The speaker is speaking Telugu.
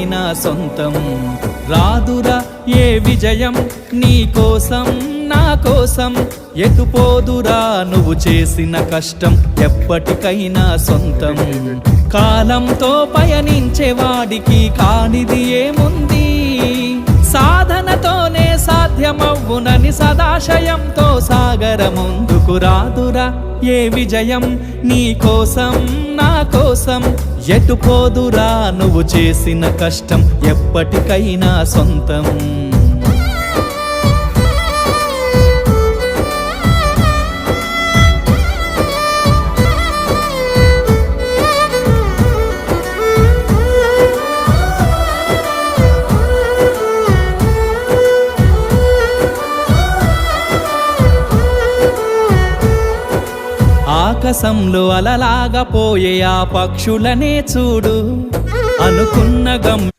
ఎప్పటికైనా సొంతం. రాదురా ఏ విజయం నీ కోసం నా కోసం, ఎటుపోదురా నువ్వు చేసిన కష్టం ఎప్పటికైనా సొంతం. కాలంతో పయనించేవాడికి కానిది ఏముంది, సాధనతోనే సాధ్యమవ్వునని సదాశయంతో సాగర ముందుకు. రాదురా ఏ విజయం నీ కోసం నా కోసం, ఎటుపోదురా నువ్వు చేసిన కష్టం ఎప్పటికైనా సొంతం. ఆకాశంలో అలలాగా పోయే ఆ పక్షులనే చూడు, అనుకున్న గమ్యం